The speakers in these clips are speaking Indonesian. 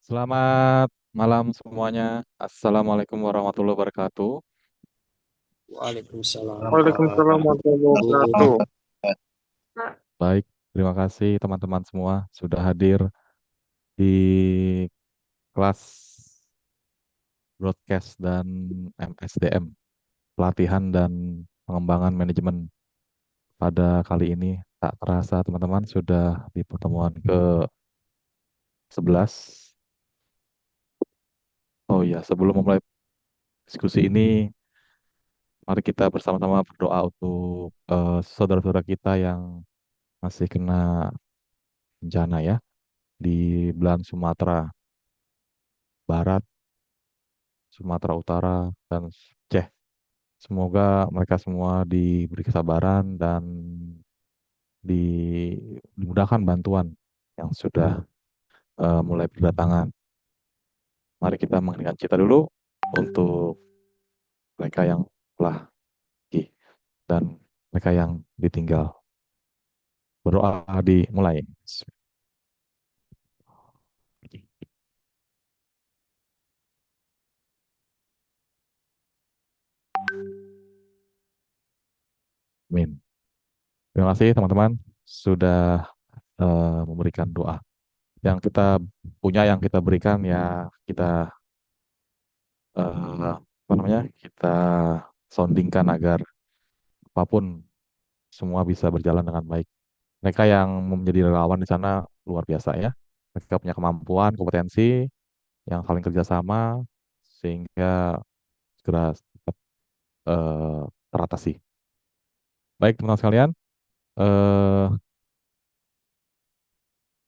Selamat malam semuanya. Assalamualaikum warahmatullahi wabarakatuh. Waalaikumsalam Waalaikumsalam warahmatullahi wabarakatuh. warahmatullahi Baik, terima kasih teman-teman semua sudah hadir di kelas broadcast dan MSDM, pelatihan dan pengembangan manajemen pada kali ini. Tak terasa teman-teman sudah di pertemuan ke-11. Oh iya, sebelum memulai diskusi ini, mari kita bersama-sama berdoa untuk saudara-saudara kita yang masih kena bencana ya di belahan Sumatera Barat, Sumatera Utara, dan Aceh. Semoga mereka semua diberi kesabaran dan dimudahkan bantuan yang sudah mulai berdatangan. Mari kita mengingat cita dulu untuk mereka yang telah pergi dan mereka yang ditinggal. Berdoa dimulai. Amin. Terima kasih teman-teman sudah memberikan doa. Yang kita punya, yang kita berikan ya kita apa namanya, kita soundingkan agar apapun semua bisa berjalan dengan baik. Mereka yang menjadi relawan di sana luar biasa ya. Mereka punya kemampuan, kompetensi yang saling kerjasama sehingga segera dapat teratasi. Baik teman-teman sekalian, eh,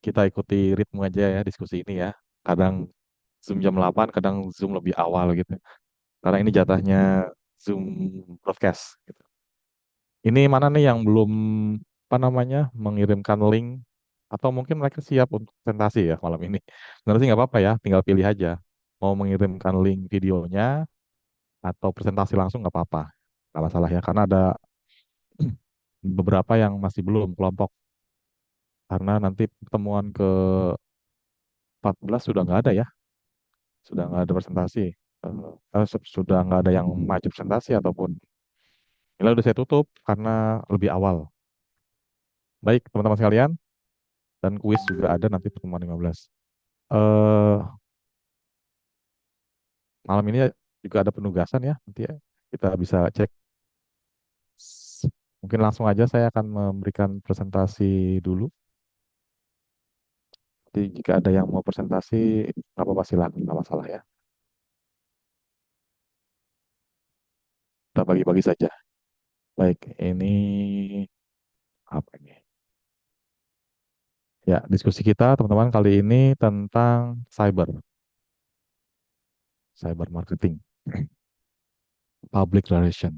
kita ikuti ritme aja ya diskusi ini ya. Kadang Zoom jam 8, kadang Zoom lebih awal gitu. Karena ini jatahnya Zoom broadcast gitu. Ini mana nih yang belum apa namanya mengirimkan link atau mungkin mereka siap untuk presentasi ya malam ini. Sebenarnya sih nggak apa-apa ya, tinggal pilih aja. Mau mengirimkan link videonya atau presentasi langsung nggak apa-apa, nggak masalah ya. Karena ada beberapa yang masih belum kelompok karena nanti pertemuan ke-14 sudah nggak ada ya, sudah nggak ada presentasi. Sudah nggak ada yang maju presentasi ataupun nilai udah saya tutup karena lebih awal. Baik teman-teman sekalian, dan kuis juga ada nanti pertemuan 15. eh Malam ini juga ada penugasan ya, nanti ya kita bisa cek. Mungkin langsung aja saya akan memberikan presentasi dulu. Jadi jika ada yang mau presentasi, nggak apa-apa silakan, nggak masalah ya. Kita bagi-bagi saja. Baik, ini apa ini? Ya, diskusi kita teman-teman kali ini tentang cyber marketing, public relation.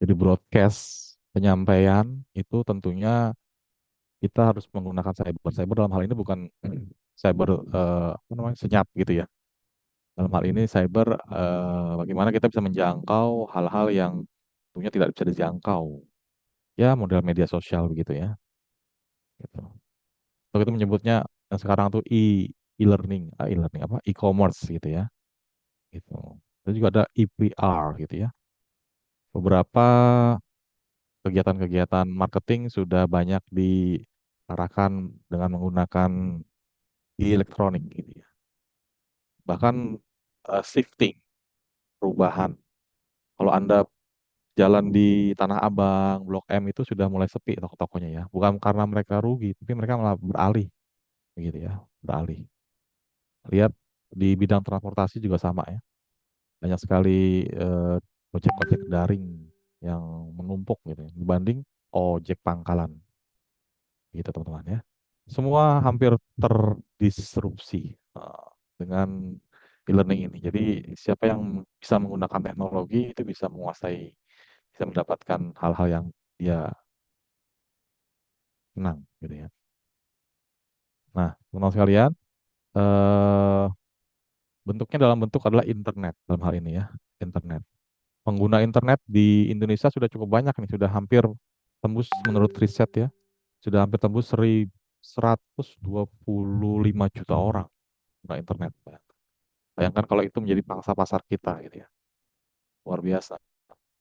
Jadi broadcast penyampaian itu tentunya kita harus menggunakan cyber. Cyber dalam hal ini bukan cyber apa namanya senyap gitu ya. Dalam hal ini cyber bagaimana kita bisa menjangkau hal-hal yang tentunya tidak bisa dijangkau. Ya model media sosial begitu ya. Gitu. Kalau itu menyebutnya yang sekarang tuh e-learning, e-learning apa? E-commerce gitu ya. Gitu. Dan juga ada EPR gitu ya. Beberapa kegiatan-kegiatan marketing sudah banyak diarahkan dengan menggunakan elektronik gitu ya. Bahkan shifting, perubahan. Kalau Anda jalan di Tanah Abang, Blok M itu sudah mulai sepi toko-tokonya ya. Bukan karena mereka rugi, tapi mereka malah beralih gitu ya, beralih. Lihat di bidang transportasi juga sama ya. Banyak sekali eh, ojek-ojek daring yang menumpuk gitu ya, dibanding ojek pangkalan gitu teman-teman ya. Semua hampir terdisrupsi dengan e-learning ini. Jadi siapa yang bisa menggunakan teknologi itu bisa menguasai, bisa mendapatkan hal-hal yang dia senang gitu ya. Nah, teman-teman sekalian, eh, bentuknya dalam bentuk adalah internet dalam hal ini ya, internet. Pengguna internet di Indonesia sudah cukup banyak nih, sudah hampir tembus menurut riset ya, sudah hampir tembus 125 juta orang. pengguna internet. Bayangkan kalau itu menjadi pangsa pasar kita gitu ya. Luar biasa.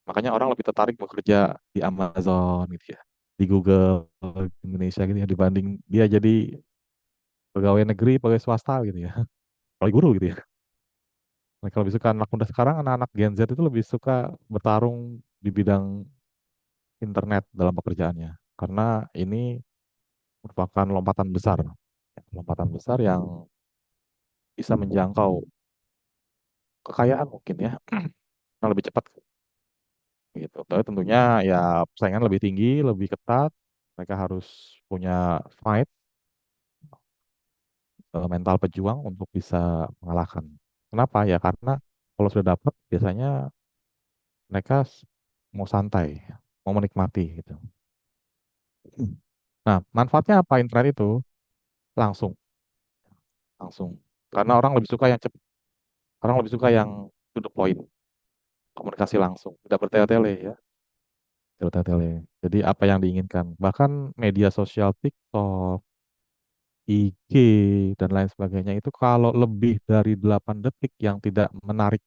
Makanya orang lebih tertarik bekerja di Amazon gitu ya. Di Google Indonesia gitu ya dibanding dia jadi pegawai negeri, pegawai swasta gitu ya. Apalagi guru gitu ya. Mereka lebih suka anak muda sekarang, anak-anak Gen Z itu lebih suka bertarung di bidang internet dalam pekerjaannya. Karena ini merupakan lompatan besar yang bisa menjangkau kekayaan mungkin ya, yang lebih cepat gitu. Tapi tentunya ya persaingan lebih tinggi, lebih ketat. Mereka harus punya fight, mental pejuang untuk bisa mengalahkan. Kenapa? Ya karena kalau sudah dapat biasanya mereka mau santai, mau menikmati gitu. Nah, manfaatnya apa internet itu? Langsung, langsung. Karena orang lebih suka yang cepat, orang lebih suka yang to the point, komunikasi langsung, tidak bertele-tele ya, tidak bertele-tele. Jadi apa yang diinginkan. Bahkan media sosial TikTok, IG, dan lain sebagainya itu kalau lebih dari 8 detik yang tidak menarik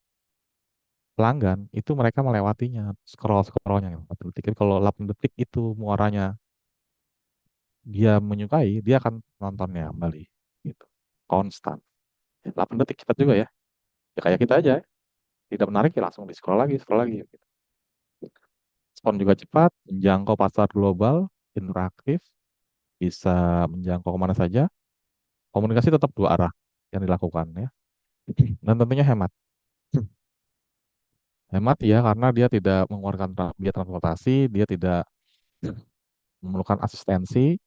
pelanggan, itu mereka melewatinya, scroll-scrollnya. 8 detik. Jadi kalau 8 detik itu muaranya dia menyukai, dia akan nontonnya kembali. Gitu. Konstan. 8 detik cepat juga ya. Ya kayak kita aja. Tidak menarik ya langsung di scroll lagi. Gitu. Respon juga cepat, menjangkau pasar global, interaktif, bisa menjangkau kemana saja. Komunikasi tetap dua arah yang dilakukan ya. Dan tentunya hemat. Hemat ya karena dia tidak mengeluarkan biaya transportasi, dia tidak memerlukan asistensi,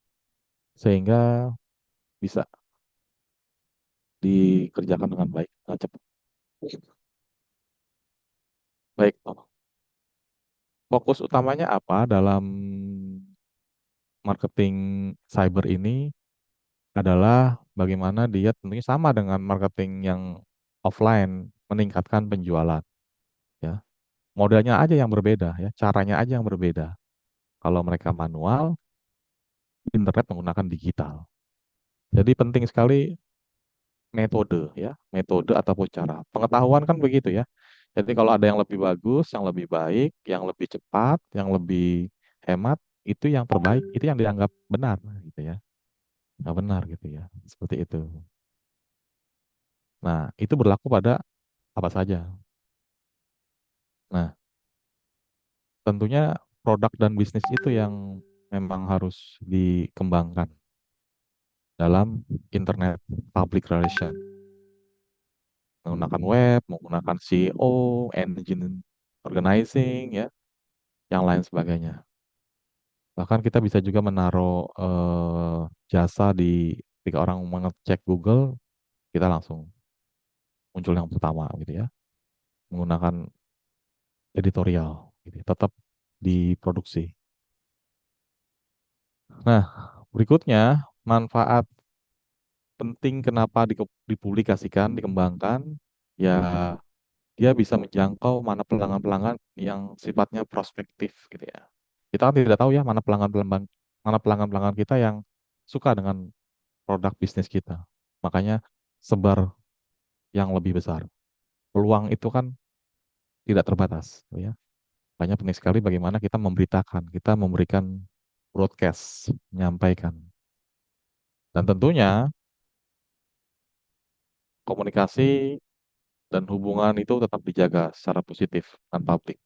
sehingga bisa dikerjakan dengan baik, dengan cepat. Baik, fokus utamanya apa dalam marketing cyber ini adalah bagaimana dia tentunya sama dengan marketing yang offline meningkatkan penjualan ya. Modelnya aja yang berbeda ya, caranya aja yang berbeda. Kalau mereka manual, internet menggunakan digital. Jadi penting sekali metode ya, metode ataupun cara. Pengetahuan kan begitu ya. Jadi kalau ada yang lebih bagus, yang lebih baik, yang lebih cepat, yang lebih hemat, itu yang terbaik, itu yang dianggap benar gitu ya. Nggak benar gitu ya. Seperti itu. Nah, itu berlaku pada apa saja. Nah, tentunya produk dan bisnis itu yang memang harus dikembangkan dalam internet public relation. Menggunakan web, menggunakan SEO, engine organizing, ya, yang lain sebagainya. Bahkan kita bisa juga menaruh jasa di ketika orang mengecek Google, kita langsung muncul yang pertama gitu ya. Menggunakan editorial, gitu, tetap diproduksi. Nah, berikutnya manfaat penting kenapa dipublikasikan, dikembangkan, ya dia bisa menjangkau mana pelanggan-pelanggan yang sifatnya prospektif gitu ya. Kita kan tidak tahu ya mana pelanggan-pelanggan kita yang suka dengan produk bisnis kita. Makanya sebar yang lebih besar. Peluang itu kan tidak terbatas, gitu ya. Makanya penting sekali bagaimana kita memberitakan, kita memberikan broadcast, menyampaikan. Dan tentunya komunikasi dan hubungan itu tetap dijaga secara positif dan publik.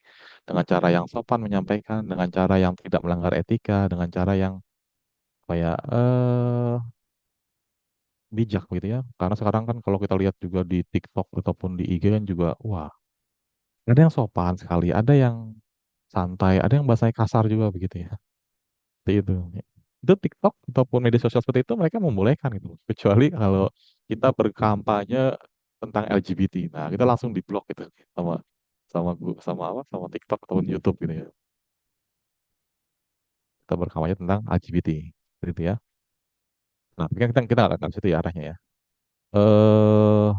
Dengan cara yang sopan menyampaikan, dengan cara yang tidak melanggar etika, dengan cara yang kayak bijak gitu ya. Karena sekarang kan kalau kita lihat juga di TikTok ataupun di IG kan juga, wah, ada yang sopan sekali, ada yang santai, ada yang bahasanya kasar juga begitu ya. Seperti itu. Itu TikTok ataupun media sosial seperti itu mereka membolehkan gitu. Kecuali kalau kita berkampanye tentang LGBT. Nah, kita langsung diblok gitu sama sama apa? Sama TikTok ataupun YouTube gitu ya. Kita berkampanye tentang LGBT. Seperti itu ya. Nah, tapi kan kita nggak ke situ ya arahnya ya. Eh,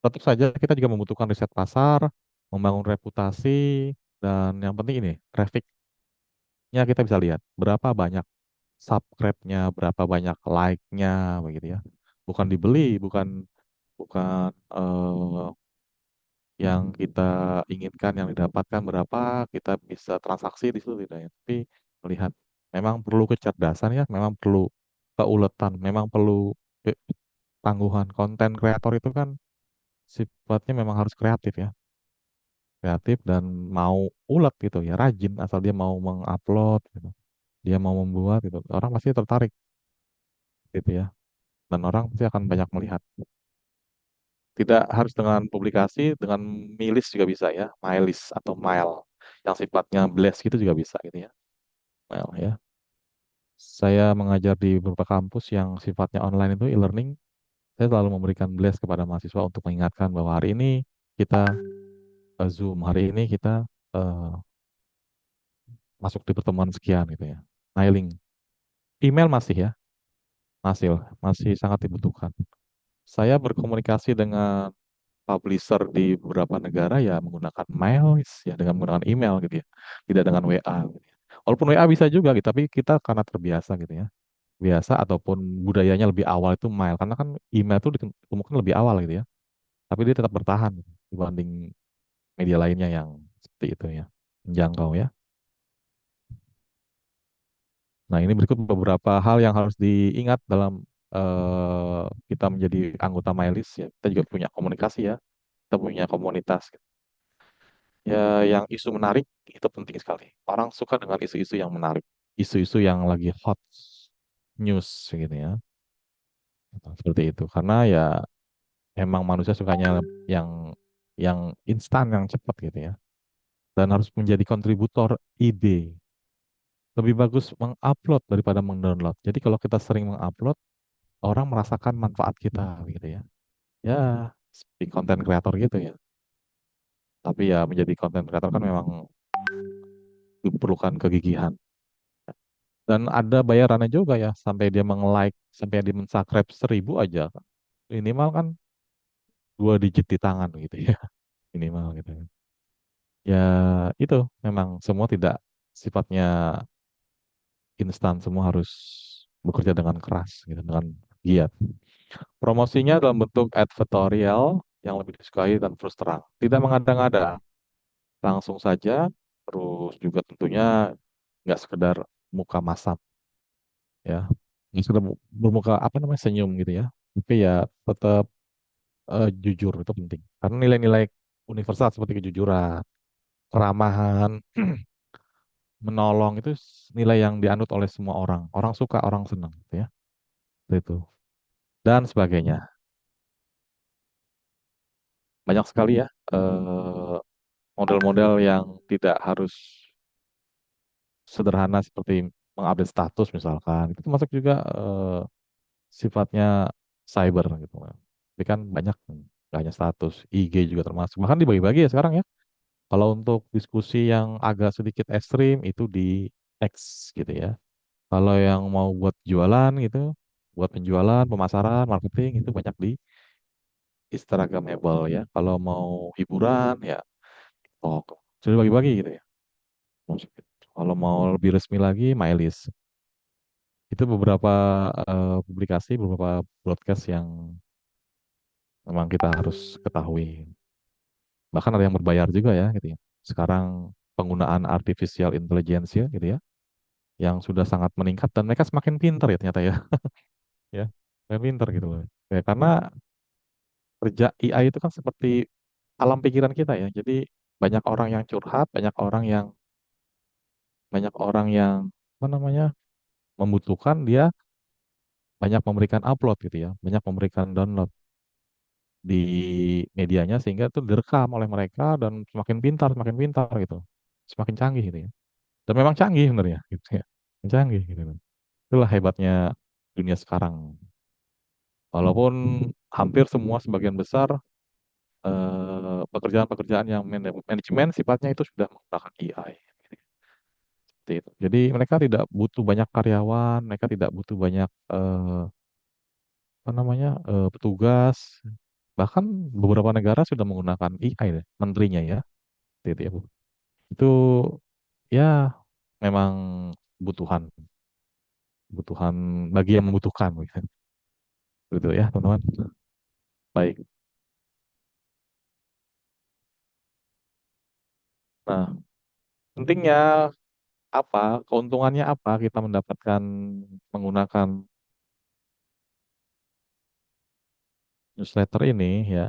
Tentu saja kita juga membutuhkan riset pasar, membangun reputasi, dan yang penting ini, trafficnya kita bisa lihat berapa banyak subscribe-nya, berapa banyak like-nya, begitu ya. Bukan dibeli, bukan bukan yang kita inginkan, yang didapatkan berapa, kita bisa transaksi di situ tidak ya. Tapi melihat memang perlu kecerdasan ya, memang perlu keuletan, memang perlu tangguhan. Konten kreator itu kan sifatnya memang harus kreatif ya, kreatif dan mau ulet gitu ya, rajin asal dia mau mengupload gitu. Dia mau membuat gitu. Orang pasti tertarik gitu ya. Dan orang pasti akan banyak melihat. Tidak harus dengan publikasi, dengan milis juga bisa ya, milis atau mile yang sifatnya blast gitu juga bisa gitu ya. Mile ya. Saya mengajar di beberapa kampus yang sifatnya online itu e-learning, saya selalu memberikan blast kepada mahasiswa untuk mengingatkan bahwa hari ini kita Zoom, hari ini kita eh, masuk di pertemuan sekian gitu ya. Mailing, email masih ya, masih masih sangat dibutuhkan. Saya berkomunikasi dengan publisher di beberapa negara ya menggunakan mail ya dengan menggunakan email gitu ya, tidak dengan WA gitu ya. Walaupun WA bisa juga gitu, tapi kita karena terbiasa gitu ya, biasa ataupun budayanya lebih awal itu mail, karena kan email itu ditemukan lebih awal gitu ya, tapi dia tetap bertahan gitu, dibanding media lainnya yang seperti itu ya, menjangkau ya. Nah, ini berikut beberapa hal yang harus diingat dalam kita menjadi anggota MyList ya. Kita juga punya komunikasi ya, kita punya komunitas. Ya, yang isu menarik itu penting sekali. Orang suka dengan isu-isu yang menarik, isu-isu yang lagi hot news gitu ya. Seperti itu. Karena ya emang manusia sukanya yang yang instan, yang cepat gitu ya. Dan harus menjadi kontributor ide. Lebih bagus mengupload daripada mendownload. Jadi kalau kita sering mengupload, orang merasakan manfaat kita gitu ya. Ya, seperti konten kreator gitu ya. Tapi ya menjadi konten kreator kan memang diperlukan kegigihan. Dan ada bayarannya juga ya, sampai dia meng-like, sampai dia men-subscribe 1.000 aja. Minimal kan 2 digit di tangan gitu ya, minimal gitu. Ya itu memang semua tidak sifatnya instan, semua harus bekerja dengan keras gitu, dengan giat. Promosinya dalam bentuk advertorial yang lebih disukai dan terus terang. Tidak mengada-ngada, langsung saja, terus juga tentunya nggak sekedar muka masam ya. Nggak sekedar bermuka apa namanya senyum gitu ya. Tapi ya tetap jujur itu penting. Karena nilai-nilai universal seperti kejujuran, keramahan, menolong itu nilai yang dianut oleh semua orang. Orang suka, orang senang, gitu ya. Itu dan sebagainya. Banyak sekali ya model-model yang tidak harus sederhana seperti mengupdate status misalkan. Itu termasuk juga sifatnya cyber gitu. Tapi kan banyak nggak hanya status, IG juga termasuk. Bahkan dibagi-bagi ya sekarang ya. Kalau untuk diskusi yang agak sedikit ekstrim itu di X gitu ya. Kalau yang mau buat jualan gitu, buat penjualan, pemasaran, marketing itu banyak di Instagramable ya. Kalau mau hiburan ya TikTok. Sudah bagi-bagi gitu ya. Kalau mau lebih resmi lagi, MyList. Itu beberapa publikasi, beberapa broadcast yang memang kita harus ketahui. Bahkan ada yang berbayar juga ya gitu ya. Sekarang penggunaan artificial intelligence ya gitu ya yang sudah sangat meningkat dan mereka semakin pintar ya ternyata ya. Ya, semakin pintar gitu loh. Ya, karena kerja AI itu kan seperti alam pikiran kita ya. Jadi banyak orang yang curhat, banyak orang yang apa namanya membutuhkan dia banyak memberikan upload gitu ya, banyak memberikan download di medianya sehingga itu direkam oleh mereka dan semakin pintar gitu, semakin canggih gitu ya. Dan memang canggih sebenarnya gitu ya, canggih gitu. Itulah hebatnya dunia sekarang. Walaupun hampir semua sebagian besar pekerjaan-pekerjaan yang manajemen sifatnya itu sudah menggunakan AI. Seperti itu. Jadi mereka tidak butuh banyak karyawan, mereka tidak butuh banyak apa namanya petugas. Bahkan beberapa negara sudah menggunakan AI deh, menterinya ya. Seperti itu ya, Bu. Itu ya memang kebutuhan, kebutuhan bagi yang membutuhkan. Gitu ya, teman-teman. baik. Nah, pentingnya apa? Keuntungannya apa kita mendapatkan menggunakan newsletter ini ya,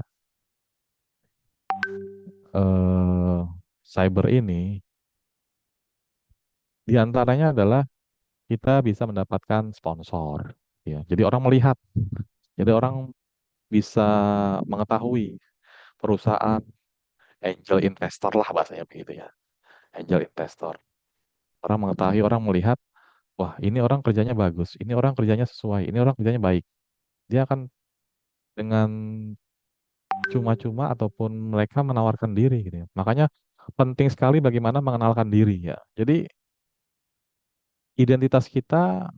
eh, cyber ini, di antaranya adalah kita bisa mendapatkan sponsor. Ya, jadi orang melihat, jadi orang bisa mengetahui perusahaan angel investor lah bahasanya begitu ya, angel investor. Orang mengetahui, orang melihat, wah ini orang kerjanya bagus, ini orang kerjanya sesuai, ini orang kerjanya baik. Dia akan dengan cuma-cuma ataupun mereka menawarkan diri gitu ya. Makanya penting sekali bagaimana mengenalkan diri ya. Jadi identitas kita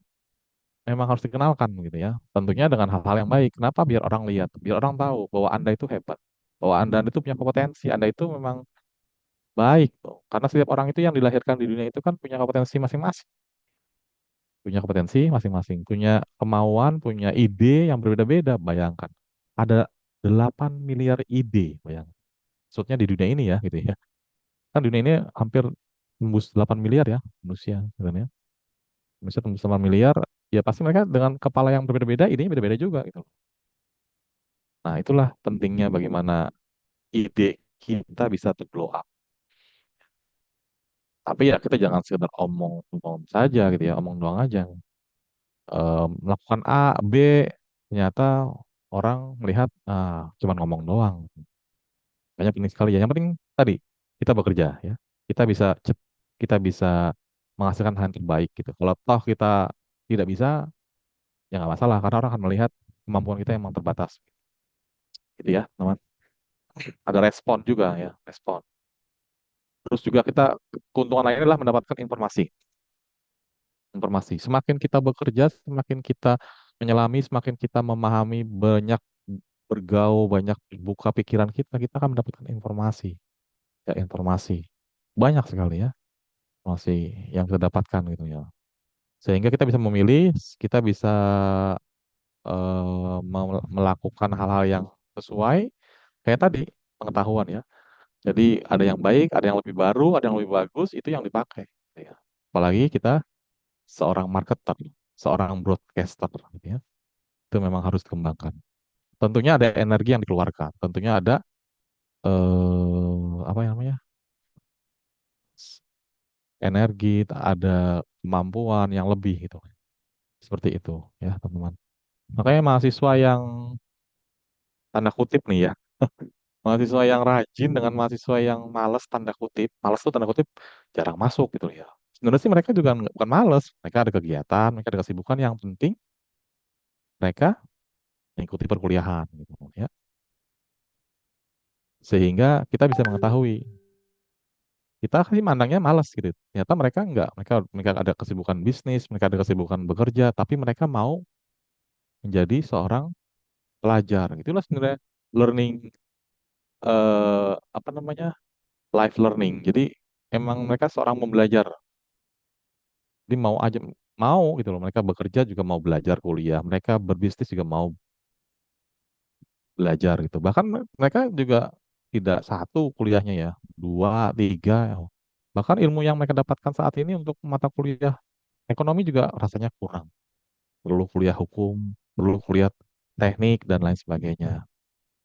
memang harus dikenalkan gitu ya. Tentunya dengan hal-hal yang baik. Kenapa? Biar orang lihat, biar orang tahu bahwa Anda itu hebat, bahwa Anda itu punya kompetensi, Anda itu memang baik tuh. Karena setiap orang itu yang dilahirkan di dunia itu kan punya kompetensi masing-masing, punya kompetensi masing-masing, punya kemauan, punya ide yang berbeda-beda. Bayangkan, ada 8 miliar ide, bayangkan. Maksudnya di dunia ini ya gitu ya. Kan dunia ini hampir tembus 8 miliar ya manusia gitu ya. Manusia tembus 8 miliar, ya pasti mereka dengan kepala yang berbeda-beda, idenya beda-beda juga gitu. Nah, itulah pentingnya bagaimana ide kita bisa blow up. Tapi ya kita jangan sekedar omong saja gitu ya, omong doang aja. Melakukan A, B, ternyata orang melihat cuma ngomong doang. Banyak penting sekali ya. Yang penting tadi kita bekerja ya. Kita bisa kita bisa menghasilkan hal yang terbaik gitu. Kalau toh kita tidak bisa, ya nggak masalah karena orang akan melihat kemampuan kita yang memang terbatas. Gitu ya, teman. Ada respon juga ya, respon. Terus juga kita keuntungan lainnya adalah mendapatkan informasi. Informasi. Semakin kita bekerja, semakin kita menyelami, semakin kita memahami banyak bergaul, banyak buka pikiran kita akan mendapatkan informasi. Ya, informasi. Banyak sekali ya informasi yang kita dapatkan gitu ya. Sehingga kita bisa memilih, kita bisa melakukan hal-hal yang sesuai kayak tadi pengetahuan ya. Jadi ada yang baik, ada yang lebih baru, ada yang lebih bagus, itu yang dipakai. Gitu ya. Apalagi kita seorang marketer, seorang broadcaster, gitu ya. Itu memang harus dikembangkan. Tentunya ada energi yang dikeluarkan, tentunya ada apa namanya energi, ada kemampuan yang lebih gitu. Seperti itu ya teman-teman. Makanya mahasiswa yang tanda kutip nih ya, mahasiswa yang rajin dengan mahasiswa yang malas tanda kutip, malas tuh tanda kutip jarang masuk gitu ya. Sebenarnya sih mereka juga bukan malas, mereka ada kegiatan, mereka ada kesibukan yang penting mereka mengikuti perkuliahan gitu ya. Sehingga kita bisa mengetahui kita sih mandangnya malas gitu. Ternyata mereka enggak, mereka ada kesibukan bisnis, mereka ada kesibukan bekerja, tapi mereka mau menjadi seorang pelajar. Itulah sebenarnya learning apa namanya? Life learning. Jadi emang mereka seorang pembelajar. Jadi mau aja mau gitu loh. Mereka bekerja juga mau belajar kuliah. Mereka berbisnis juga mau belajar gitu. Bahkan mereka juga tidak satu kuliahnya ya, dua, tiga. Bahkan ilmu yang mereka dapatkan saat ini untuk mata kuliah ekonomi juga rasanya kurang. Perlu kuliah hukum, perlu kuliah teknik dan lain sebagainya.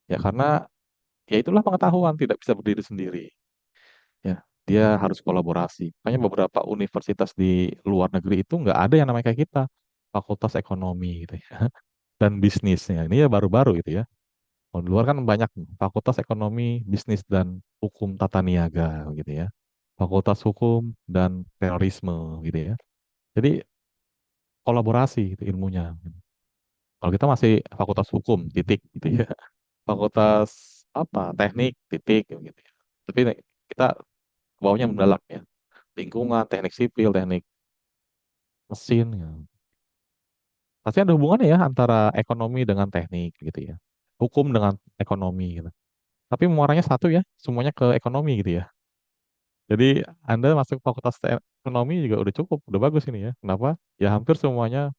Ya karena ya itulah pengetahuan tidak bisa berdiri sendiri. Ya, dia harus kolaborasi. Makanya beberapa universitas di luar negeri itu nggak ada yang namanya kayak kita, fakultas ekonomi gitu ya, dan bisnisnya. Ini ya baru-baru gitu ya. Kalau di luar kan banyak fakultas ekonomi, bisnis dan hukum tata niaga gitu ya. Fakultas hukum dan terorisme gitu ya. Jadi kolaborasi gitu ilmunya. Kalau kita masih fakultas hukum, titik gitu ya. Fakultas apa? Teknik, titik gitu ya. Tapi kita bawahnya mendalam ya. Lingkungan, teknik sipil, teknik mesin. Ya. Pasti ada hubungannya ya antara ekonomi dengan teknik gitu ya. Hukum dengan ekonomi gitu. Tapi muaranya satu ya, semuanya ke ekonomi gitu ya. Jadi Anda masuk fakultas ekonomi juga udah cukup, udah bagus ini ya. Kenapa? Ya hampir semuanya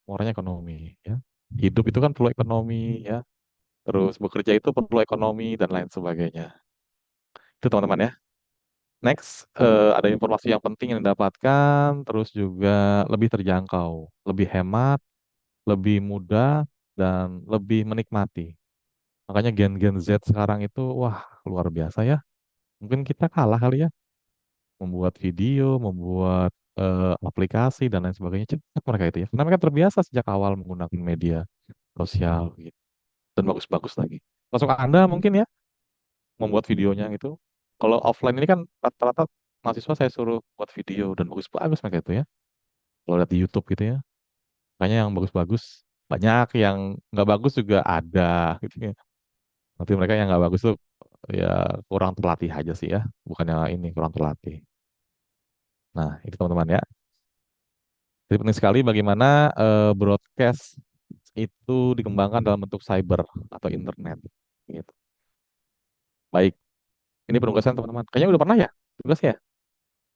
muaranya ekonomi ya. Hidup itu kan perlu ekonomi ya. Terus bekerja itu perlu ekonomi dan lain sebagainya. Itu teman-teman ya. Next, ada informasi yang penting yang didapatkan, terus juga lebih terjangkau, lebih hemat, lebih mudah, dan lebih menikmati. Makanya gen-gen Z sekarang itu, wah, luar biasa ya. Mungkin kita kalah kali ya, membuat video, membuat aplikasi, dan lain sebagainya. Cepat mereka itu ya. Karena mereka terbiasa sejak awal menggunakan media sosial gitu. Dan bagus-bagus lagi. Masuk Anda mungkin ya, membuat videonya gitu. Kalau offline ini kan rata-rata mahasiswa saya suruh buat video dan bagus-bagus mereka itu ya. Kalau lihat di YouTube gitu ya, makanya yang bagus-bagus banyak, yang nggak bagus juga ada gitu ya. Nanti mereka yang nggak bagus tuh ya kurang terlatih aja sih ya, bukannya ini kurang terlatih. Nah, itu teman-teman ya. Jadi penting sekali bagaimana broadcast itu dikembangkan dalam bentuk cyber atau internet. Gitu. Baik, ini penugasan teman-teman. Kayaknya udah pernah ya tugas ya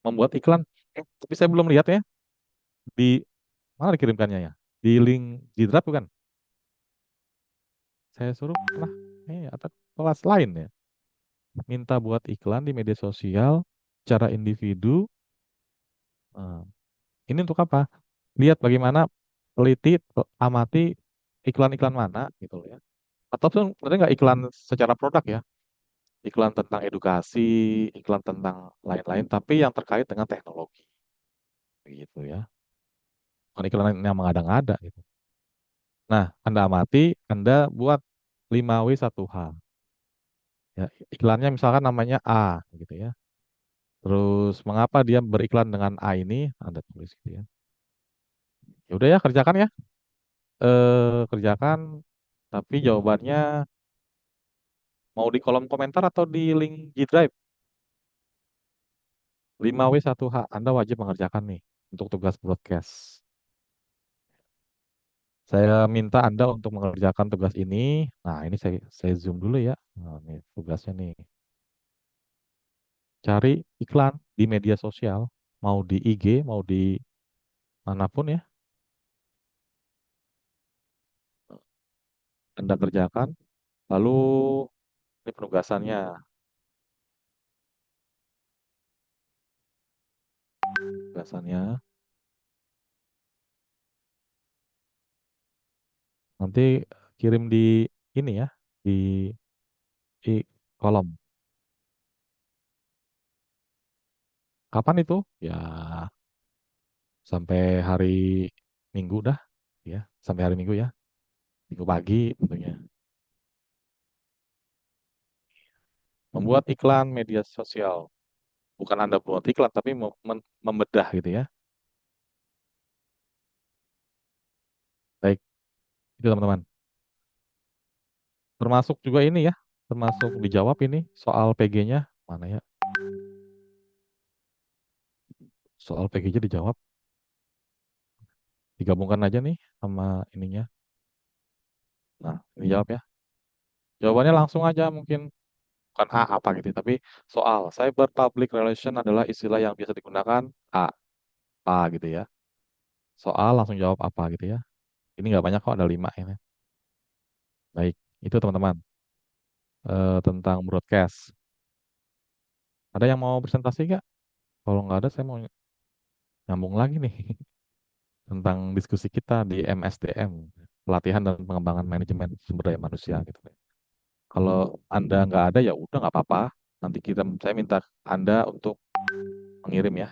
membuat iklan. Tapi saya belum lihat ya di mana dikirimkannya ya. Di link di Drive bukan? Saya suruh pernah atau kelas lain ya. Minta buat iklan di media sosial secara individu. Nah, ini untuk apa? Lihat bagaimana teliti, amati iklan-iklan mana gitu loh ya. Ataupun sebenarnya nggak iklan secara produk ya. Iklan tentang edukasi, iklan tentang lain-lain, tapi yang terkait dengan teknologi gitu ya. Bukan iklan yang mengada-ngada gitu. Nah, Anda amati, Anda buat 5W1H. Ya, iklannya misalkan namanya A gitu ya. Terus mengapa dia beriklan dengan A ini? Anda tulis gitu ya. Ya udah ya kerjakan ya. Kerjakan tapi jawabannya mau di kolom komentar atau di link G Drive. 5W1H Anda wajib mengerjakan nih untuk tugas broadcast. Saya minta Anda untuk mengerjakan tugas ini. Nah, ini saya zoom dulu ya. Nah, ini tugasnya nih. Cari iklan di media sosial, mau di IG, mau di manapun ya. Anda kerjakan. Lalu ini penugasannya. Penugasannya nanti kirim di ini ya, di kolom. Kapan itu? Ya, sampai hari Minggu dah, ya. Sampai hari Minggu ya. Minggu pagi tentunya. Membuat iklan media sosial. Bukan Anda buat iklan, tapi membedah gitu ya. Baik, itu teman-teman. Termasuk juga ini ya, termasuk dijawab ini soal PG-nya. Mana ya? Soal PG-nya dijawab. Digabungkan aja nih sama ininya. Nah, ini jawab ya. Jawabannya langsung aja mungkin bukan A apa gitu, tapi soal cyber public relation adalah istilah yang biasa digunakan A gitu ya. Soal langsung jawab apa gitu ya. Ini nggak banyak kok, ada 5 ini. Baik, itu teman-teman tentang broadcast. Ada yang mau presentasi nggak? Kalau nggak ada, saya mau nyambung lagi nih tentang diskusi kita di MSDM, pelatihan dan pengembangan manajemen sumber daya manusia gitu. Kalau Anda nggak ada ya udah nggak apa-apa. Nanti saya minta Anda untuk mengirim ya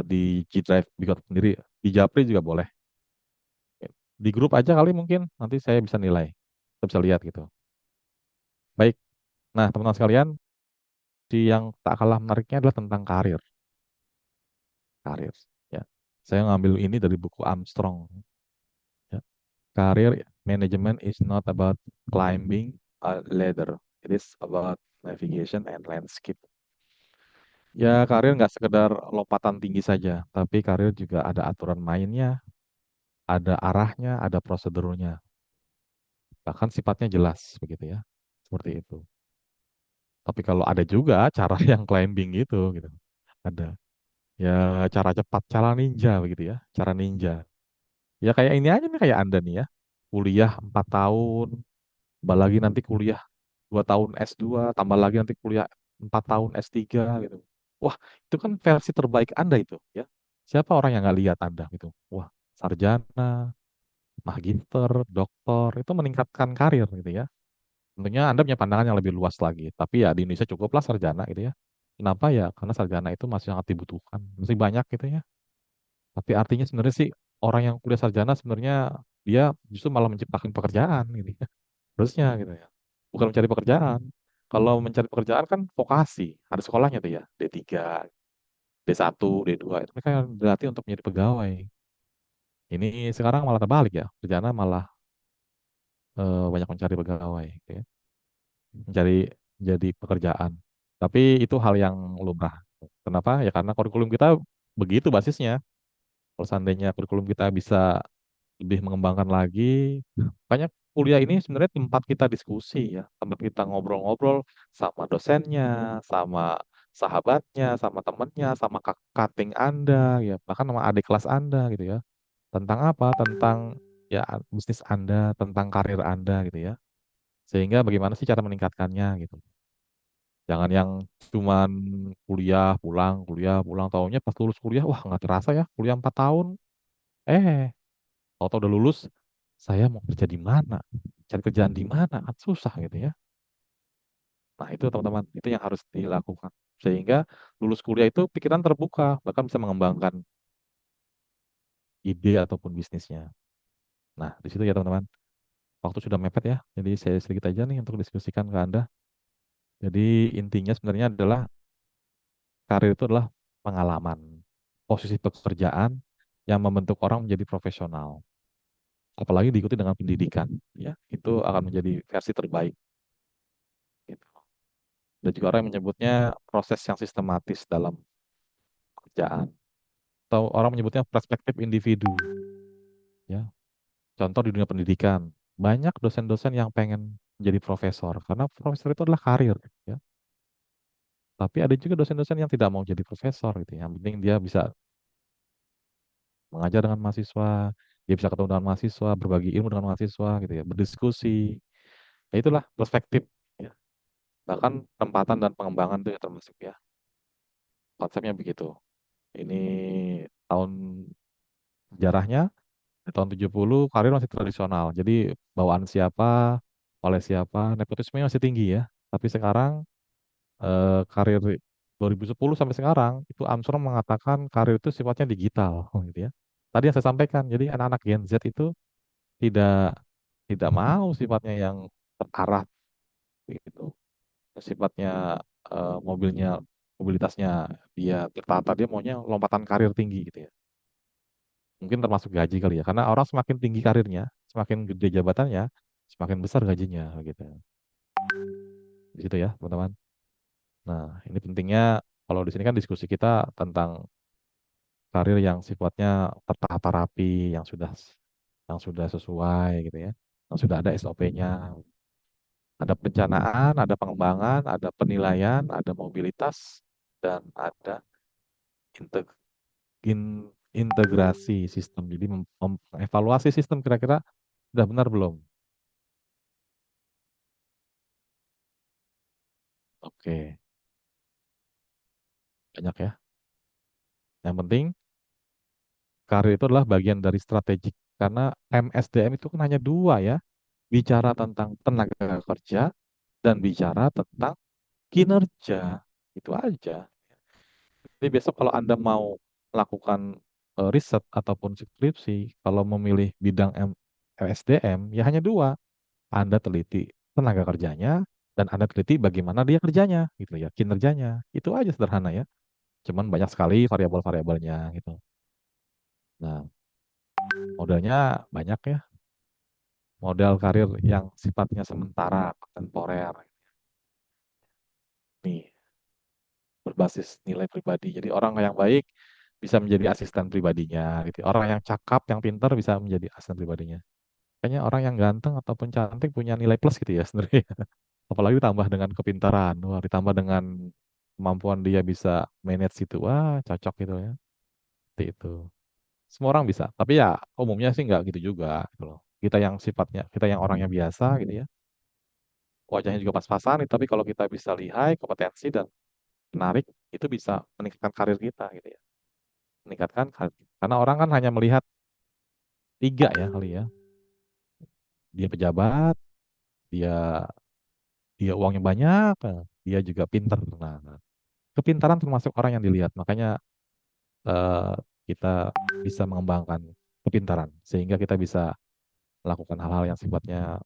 di G Drive Bigot sendiri, di Japri juga boleh. Di grup aja kali mungkin nanti saya bisa nilai, kita bisa lihat gitu. Baik, nah teman-teman sekalian, yang tak kalah menariknya adalah tentang karir, karir. Ya, saya ngambil ini dari buku Armstrong. Ya. Career management is not about climbing a ladder, it is about navigation and landscape. Ya, karir nggak sekedar lompatan tinggi saja, tapi karir juga ada aturan mainnya, ada arahnya, ada prosedurnya. Bahkan sifatnya jelas begitu ya. Seperti itu. Tapi kalau ada juga cara yang climbing gitu. Ada. Ya cara cepat, cara ninja begitu ya. Cara ninja. Ya kayak ini aja nih kayak Anda nih ya. Kuliah 4 tahun, tambah lagi nanti kuliah 2 tahun S2, tambah lagi nanti kuliah 4 tahun S3 gitu. Wah, itu kan versi terbaik Anda itu ya. Siapa orang yang nggak lihat Anda gitu? Wah, sarjana, magister, doktor, itu meningkatkan karir gitu ya. Tentunya Anda punya pandangan yang lebih luas lagi. Tapi ya di Indonesia cukuplah sarjana gitu ya. Kenapa ya? Karena sarjana itu masih sangat dibutuhkan. Masih banyak gitu ya. Tapi artinya sebenarnya sih orang yang kuliah sarjana sebenarnya dia justru malah menciptakan pekerjaan gitu ya. Harusnya gitu ya. Bukan mencari pekerjaan. Kalau mencari pekerjaan kan vokasi, ada sekolahnya tuh ya, D3, D1, D2 itu mereka yang dilatih untuk menjadi pegawai. Ini sekarang malah terbalik ya. Sarjana malah banyak mencari pegawai gitu ya. Mencari jadi pekerjaan. Tapi itu hal yang lumrah. Kenapa? Ya karena kurikulum kita begitu basisnya. Kalau seandainya kurikulum kita bisa lebih mengembangkan lagi. Makanya kuliah ini sebenarnya tempat kita diskusi ya, tempat kita ngobrol-ngobrol sama dosennya, sama sahabatnya, sama temennya, sama cutting Anda, ya bahkan sama adik kelas Anda gitu ya. Tentang apa? Tentang ya bisnis Anda, tentang karir Anda gitu ya. Sehingga bagaimana sih cara meningkatkannya gitu. Jangan yang cuman kuliah pulang, taunya pas lulus kuliah, wah nggak terasa ya, kuliah 4 tahun. Eh, Tahu-tahu udah lulus, saya mau kerja di mana? Cari kerjaan di mana? Kan susah gitu ya. Nah itu teman-teman, itu yang harus dilakukan. Sehingga lulus kuliah itu pikiran terbuka, bahkan bisa mengembangkan ide ataupun bisnisnya. Nah di situ ya teman-teman, waktu sudah mepet ya, jadi saya sedikit aja nih untuk diskusikan ke Anda. Jadi intinya sebenarnya adalah karir itu adalah pengalaman, posisi pekerjaan yang membentuk orang menjadi profesional. Apalagi diikuti dengan pendidikan, ya itu akan menjadi versi terbaik. Gitu. Dan juga orang yang menyebutnya proses yang sistematis dalam pekerjaan. Atau orang menyebutnya perspektif individu. Ya. Contoh di dunia pendidikan. Banyak dosen-dosen yang pengen jadi profesor. Karena profesor itu adalah karir. Ya. Tapi ada juga dosen-dosen yang tidak mau jadi profesor. Gitu. Yang penting dia bisa mengajar dengan mahasiswa. Dia bisa ketemu dengan mahasiswa. Berbagi ilmu dengan mahasiswa. Gitu ya. Berdiskusi. Ya itulah perspektif. Ya. Bahkan tempatan dan pengembangan itu ya termasuk ya. Konsepnya begitu. Ini tahun sejarahnya di tahun 70 karir masih tradisional. Jadi bawaan siapa, oleh siapa, nepotisme masih tinggi ya. Tapi sekarang karir 2010 sampai sekarang itu Armstrong mengatakan karir itu sifatnya digital gitu ya. Tadi yang saya sampaikan, jadi anak-anak Gen Z itu tidak tidak mau sifatnya yang terarah gitu. Sifatnya mobilitasnya dia tertata, dia maunya lompatan karir tinggi gitu ya. Mungkin termasuk gaji kali ya. Karena orang semakin tinggi karirnya, semakin gede jabatannya, semakin besar gajinya gitu. Di situ ya, teman-teman. Nah, ini pentingnya kalau di sini kan diskusi kita tentang karir yang sifatnya tertata rapi, yang sudah sesuai gitu ya. Yang sudah ada SOP-nya. Ada perencanaan, ada pengembangan, ada penilaian, ada mobilitas, dan ada integ- integrasi sistem. Jadi mengevaluasi sistem kira-kira udah benar belum? Oke, banyak ya. Yang penting, karir itu adalah bagian dari strategik. Karena MSDM itu kan hanya dua ya. Bicara tentang tenaga kerja dan bicara tentang kinerja. Itu aja. Jadi besok kalau Anda mau melakukan riset ataupun skripsi, kalau memilih bidang MSDM, ya hanya dua. Anda teliti tenaga kerjanya, dan Anda teliti bagaimana dia kerjanya, gitu ya, kinerjanya. Itu aja sederhana ya. Cuman banyak sekali variabel-variabelnya gitu. Nah, modelnya banyak ya, model karir yang sifatnya sementara, temporer, nih berbasis nilai pribadi. Jadi orang yang baik bisa menjadi asisten pribadinya, gitu. Orang yang cakap, yang pintar bisa menjadi asisten pribadinya. Kayaknya orang yang ganteng ataupun cantik punya nilai plus gitu ya sebenarnya. Apalagi ditambah dengan kepintaran, wah ditambah dengan kemampuan dia bisa manage itu, wah cocok gitu ya. Seperti itu. Semua orang bisa, tapi ya umumnya sih nggak gitu juga gitu loh. Kita yang sifatnya, kita yang orangnya biasa gitu ya, wajahnya juga pas-pasan, tapi kalau kita bisa lihai, kompetensi dan menarik, itu bisa meningkatkan karir kita gitu ya. Meningkatkan karir. Karena orang kan hanya melihat tiga ya kali ya. Dia pejabat, dia dia uangnya banyak, dia juga pinter. Nah, kepintaran termasuk orang yang dilihat. Makanya eh, kita bisa mengembangkan kepintaran sehingga kita bisa melakukan hal-hal yang sifatnya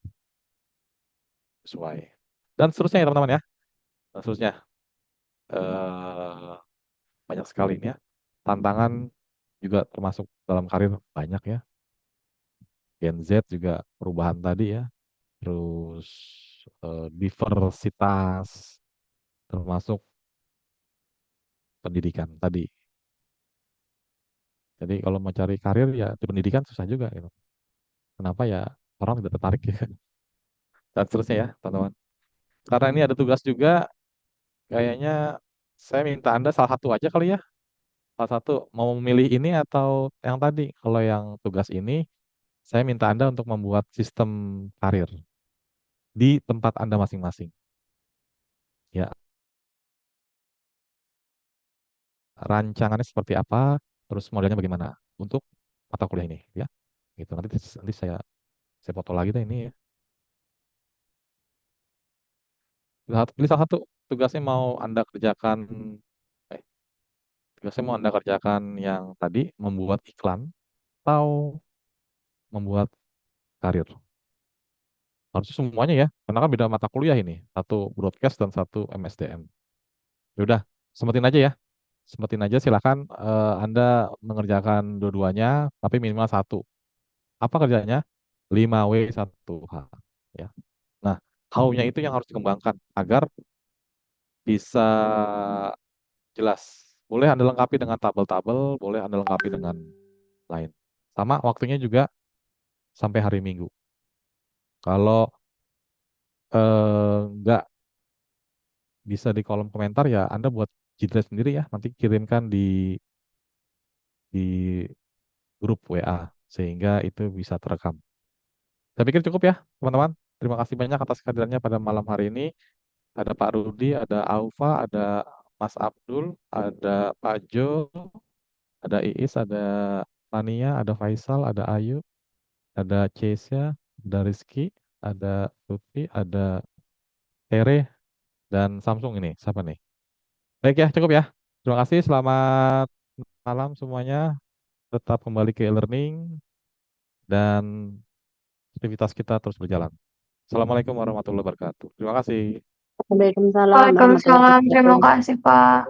sesuai. Dan seterusnya ya teman-teman ya. Dan seterusnya eh, banyak sekali ini ya. Tantangan juga termasuk dalam karir banyak ya. Gen Z juga perubahan tadi ya. Terus diversitas termasuk pendidikan tadi. Jadi kalau mau cari karir ya di pendidikan susah juga gitu. Kenapa ya orang tidak tertarik ya. Dan seterusnya ya teman-teman. Karena ini ada tugas juga, kayaknya saya minta Anda salah satu aja kali ya. Salah satu mau memilih ini atau yang tadi. Kalau yang tugas ini, saya minta Anda untuk membuat sistem karir di tempat Anda masing-masing. Ya, rancangannya seperti apa, terus modelnya bagaimana untuk mata kuliah ini, ya. Gitu. Nanti saya foto lagi deh ini ya. Pilih salah satu tugasnya mau Anda kerjakan, eh, tugasnya mau Anda kerjakan yang tadi membuat iklan atau membuat karir. Harusnya semuanya ya, karena kan beda mata kuliah ini. Satu broadcast dan satu MSDM. Ya udah, sempetin aja ya. Sempetin aja silakan Anda mengerjakan dua-duanya, tapi minimal satu. Apa kerjanya? 5W1H. Ya. Nah, how-nya itu yang harus dikembangkan agar bisa jelas. Boleh Anda lengkapi dengan tabel-tabel, boleh Anda lengkapi dengan lain. Sama waktunya juga sampai hari Minggu. Kalau nggak bisa di kolom komentar ya Anda buat jidret sendiri ya. Nanti kirimkan di grup WA sehingga itu bisa terekam. Saya pikir cukup ya, teman-teman. Terima kasih banyak atas kehadirannya pada malam hari ini. Ada Pak Rudi, ada Aufa, ada Mas Abdul, ada Pak Jo, ada Iis, ada Tania, ada Faisal, ada Ayu, ada Cesia, ada Rizky, ada Tuti, ada Tere, dan Samsung ini. Siapa nih? Baik ya, cukup ya. Terima kasih, selamat malam semuanya. Tetap kembali ke e-learning dan aktivitas kita terus berjalan. Assalamualaikum warahmatullahi wabarakatuh. Terima kasih. Waalaikumsalam warahmatullahi Waalaikumsalam. Terima wabarakatuh. kasih, Pak.